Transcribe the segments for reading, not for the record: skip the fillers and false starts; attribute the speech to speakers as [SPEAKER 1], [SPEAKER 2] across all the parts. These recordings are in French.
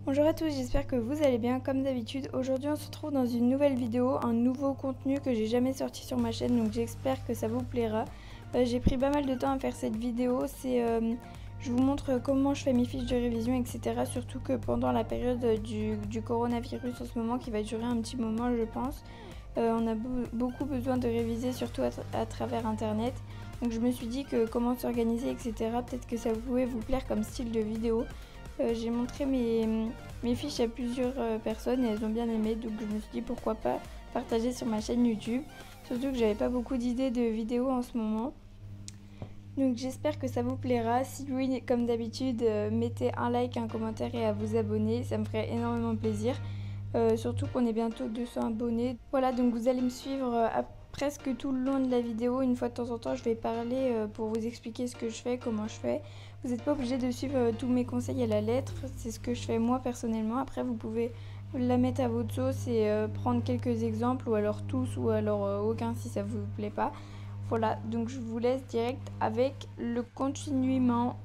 [SPEAKER 1] Bonjour à tous, j'espère que vous allez bien. Comme d'habitude, aujourd'hui on se retrouve dans une nouvelle vidéo, un nouveau contenu que j'ai jamais sorti sur ma chaîne, donc j'espère que ça vous plaira. J'ai pris pas mal de temps à faire cette vidéo, je vous montre comment je fais mes fiches de révision, etc. Surtout que pendant la période du coronavirus en ce moment, qui va durer un petit moment je pense, on a beaucoup besoin de réviser, surtout à travers internet. Donc je me suis dit que comment s'organiser, etc. Peut-être que ça pouvait vous plaire comme style de vidéo. J'ai montré mes fiches à plusieurs personnes et elles ont bien aimé, donc je me suis dit pourquoi pas partager sur ma chaîne YouTube. Surtout que j'avais pas beaucoup d'idées de vidéos en ce moment. Donc j'espère que ça vous plaira. Si oui, comme d'habitude, mettez un like, un commentaire et à vous abonner, ça me ferait énormément plaisir. Surtout qu'on est bientôt 200 abonnés. Voilà, donc vous allez me suivre presque tout le long de la vidéo. Une fois de temps en temps, je vais parler pour vous expliquer ce que je fais, comment je fais. Vous n'êtes pas obligé de suivre tous mes conseils à la lettre. C'est ce que je fais moi personnellement. Après, vous pouvez la mettre à votre sauce et prendre quelques exemples, ou alors tous, ou alors aucun si ça vous plaît pas. Voilà, donc je vous laisse direct avec le continuement.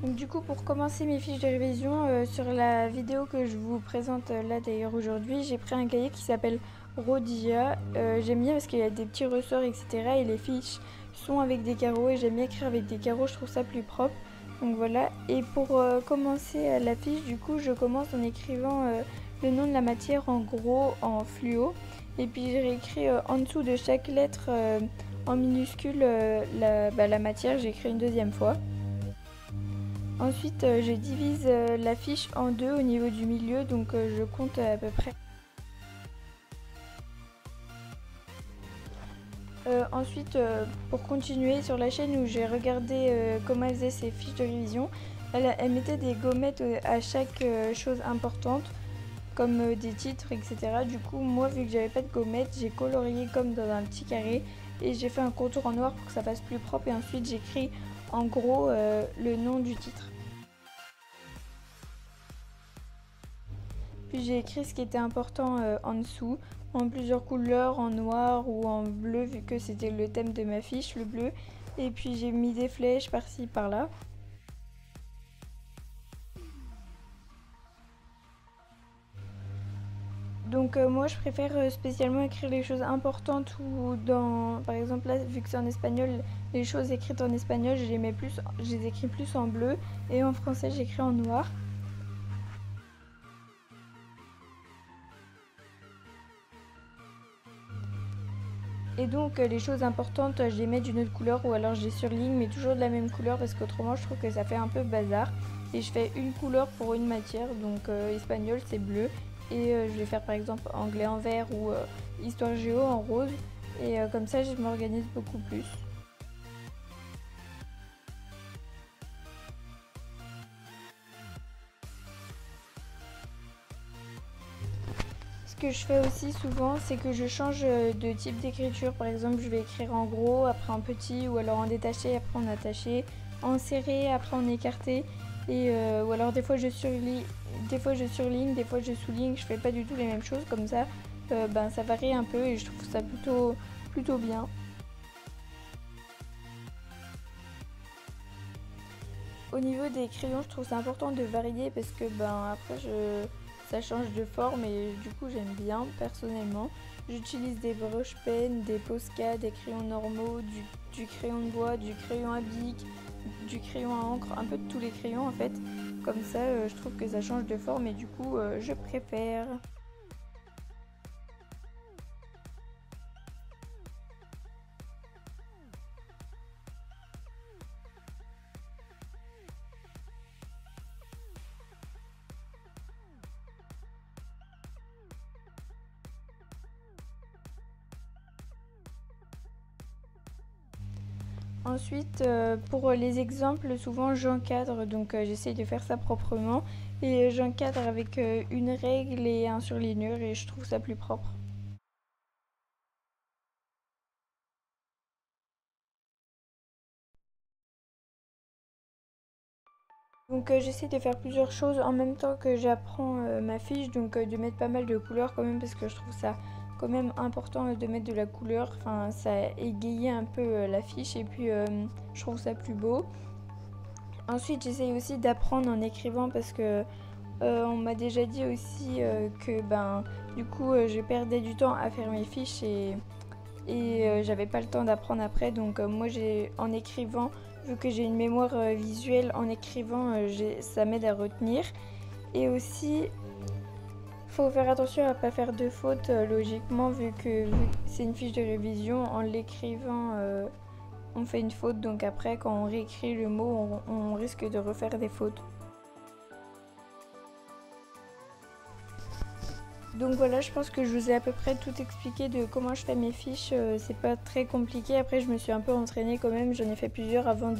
[SPEAKER 1] Donc du coup, pour commencer mes fiches de révision, sur la vidéo que je vous présente là d'ailleurs aujourd'hui, j'ai pris un cahier qui s'appelle Rhodia. J'aime bien parce qu'il y a des petits ressorts, etc. Et les fiches sont avec des carreaux et j'aime bien écrire avec des carreaux, je trouve ça plus propre. Donc voilà, et pour commencer la fiche, du coup, je commence en écrivant le nom de la matière en gros en fluo. Et puis j'ai réécrit en dessous de chaque lettre en minuscule la matière, j'ai écrit une deuxième fois. Ensuite, je divise la fiche en deux au niveau du milieu, donc je compte à peu près. Ensuite, pour continuer sur la chaîne où j'ai regardé comment elle faisait ses fiches de révision, elle mettait des gommettes à chaque chose importante, comme des titres, etc. Du coup, moi, vu que j'avais pas de gommettes, j'ai colorié comme dans un petit carré et j'ai fait un contour en noir pour que ça fasse plus propre. Et ensuite, j'écris en gros le nom du titre. Puis j'ai écrit ce qui était important en dessous, en plusieurs couleurs, en noir ou en bleu, vu que c'était le thème de ma fiche, le bleu. Et puis j'ai mis des flèches par-ci, par-là. Donc moi je préfère spécialement écrire les choses importantes, ou dans, par exemple là, vu que c'est en espagnol, les choses écrites en espagnol, je les écris plus en bleu, et en français j'écris en noir. Et donc les choses importantes, je les mets d'une autre couleur, ou alors je les surligne, mais toujours de la même couleur, parce qu'autrement je trouve que ça fait un peu bazar. Et je fais une couleur pour une matière, donc espagnol c'est bleu, et je vais faire par exemple anglais en vert, ou histoire géo en rose, et comme ça je m'organise beaucoup plus. Ce que je fais aussi souvent, c'est que je change de type d'écriture. Par exemple, je vais écrire en gros, après en petit, ou alors en détaché, après en attaché, en serré, après en écarté. Et ou alors des fois je surligne, des fois je souligne. Je fais pas du tout les mêmes choses comme ça. Ça varie un peu et je trouve ça plutôt bien. Au niveau des crayons, je trouve ça important de varier parce que après ça change de forme et du coup j'aime bien personnellement. J'utilise des broche-pennes, des Posca, des crayons normaux, du crayon de bois, du crayon à bic, du crayon à encre, un peu de tous les crayons en fait. Comme ça, je trouve que ça change de forme et du coup je préfère. Ensuite, pour les exemples, souvent j'encadre, donc j'essaye de faire ça proprement. Et j'encadre avec une règle et un surligneur et je trouve ça plus propre. Donc j'essaie de faire plusieurs choses en même temps que j'apprends ma fiche, donc de mettre pas mal de couleurs quand même parce que je trouve ça quand même important de mettre de la couleur, enfin ça égaye un peu la fiche et puis je trouve ça plus beau. Ensuite j'essaye aussi d'apprendre en écrivant parce que On m'a déjà dit aussi que du coup je perdais du temps à faire mes fiches et j'avais pas le temps d'apprendre après. Donc moi en écrivant, vu que j'ai une mémoire visuelle, en écrivant ça m'aide à retenir. Et aussi faut faire attention à pas faire de fautes logiquement vu que c'est une fiche de révision. En l'écrivant on fait une faute, donc après quand on réécrit le mot on risque de refaire des fautes. Donc voilà, je pense que je vous ai à peu près tout expliqué de comment je fais mes fiches. C'est pas très compliqué. Après, je me suis un peu entraînée quand même. J'en ai fait plusieurs avant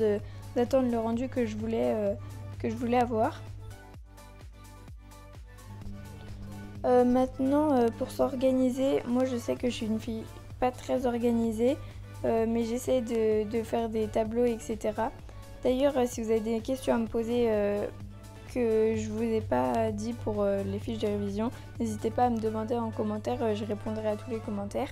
[SPEAKER 1] d'attendre le rendu que je voulais avoir. Maintenant, pour s'organiser, moi je sais que je suis une fille pas très organisée, mais j'essaie de faire des tableaux, etc. D'ailleurs, si vous avez des questions à me poser que je vous ai pas dit pour les fiches de révision, n'hésitez pas à me demander en commentaire, je répondrai à tous les commentaires.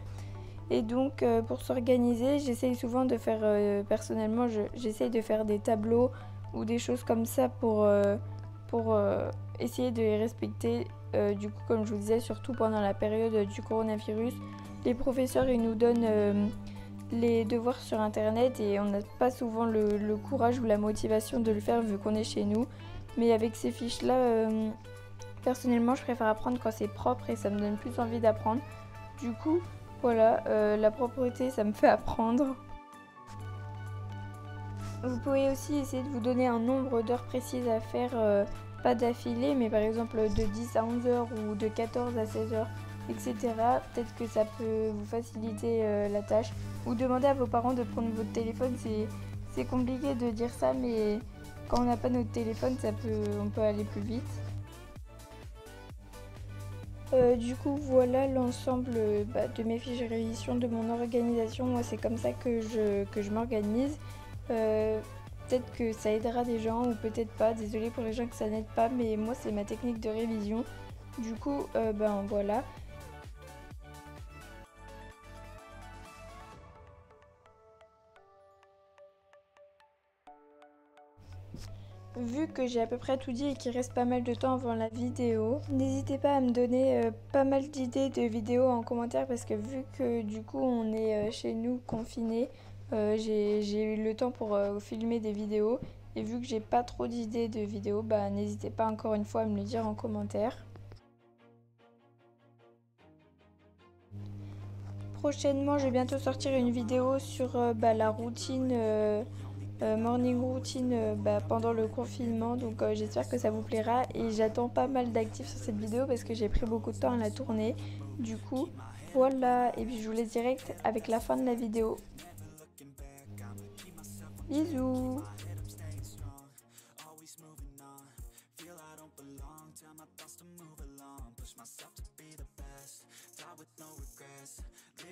[SPEAKER 1] Et donc pour s'organiser, j'essaye souvent de faire, personnellement, j'essaye de faire des tableaux ou des choses comme ça pour essayer de les respecter. Du coup, comme je vous disais, surtout pendant la période du coronavirus, les professeurs ils nous donnent les devoirs sur internet et on n'a pas souvent le courage ou la motivation de le faire vu qu'on est chez nous. Mais avec ces fiches là, personnellement je préfère apprendre quand c'est propre et ça me donne plus envie d'apprendre. Du coup voilà, la propreté ça me fait apprendre. Vous pouvez aussi essayer de vous donner un nombre d'heures précises à faire, pas d'affilée mais par exemple de 10 à 11 heures ou de 14 à 16 heures, etc. Peut-être que ça peut vous faciliter la tâche. Ou demandez à vos parents de prendre votre téléphone, c'est compliqué de dire ça mais quand on n'a pas notre téléphone, on peut aller plus vite. Du coup, voilà l'ensemble de mes fiches de révision, de mon organisation. Moi, c'est comme ça que je m'organise. Peut-être que ça aidera des gens ou peut-être pas. Désolée pour les gens que ça n'aide pas, mais moi, c'est ma technique de révision. Du coup, voilà. Vu que j'ai à peu près tout dit et qu'il reste pas mal de temps avant la vidéo, n'hésitez pas à me donner pas mal d'idées de vidéos en commentaire parce que vu que du coup on est chez nous confinés, j'ai eu le temps pour filmer des vidéos et vu que j'ai pas trop d'idées de vidéos, n'hésitez pas encore une fois à me le dire en commentaire. Prochainement, je vais bientôt sortir une vidéo sur la routine morning routine pendant le confinement, donc j'espère que ça vous plaira et j'attends pas mal d'actifs sur cette vidéo parce que j'ai pris beaucoup de temps à la tourner. Du coup voilà, et puis je vous laisse direct avec la fin de la vidéo. Bisous.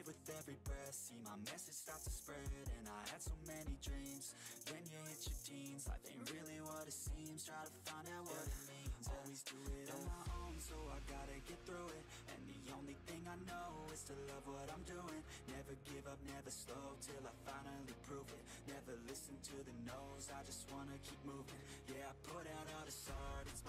[SPEAKER 1] With every breath, see my message start to spread. And I had so many dreams. When you hit your teens, life ain't really what it seems. Try to find out what it means. Always do it on my own, so I gotta get through it. And the only thing I know is to love what I'm doing. Never give up, never slow, till I finally prove it. Never listen to the no's, I just wanna keep moving. Yeah, I put out all this art, it's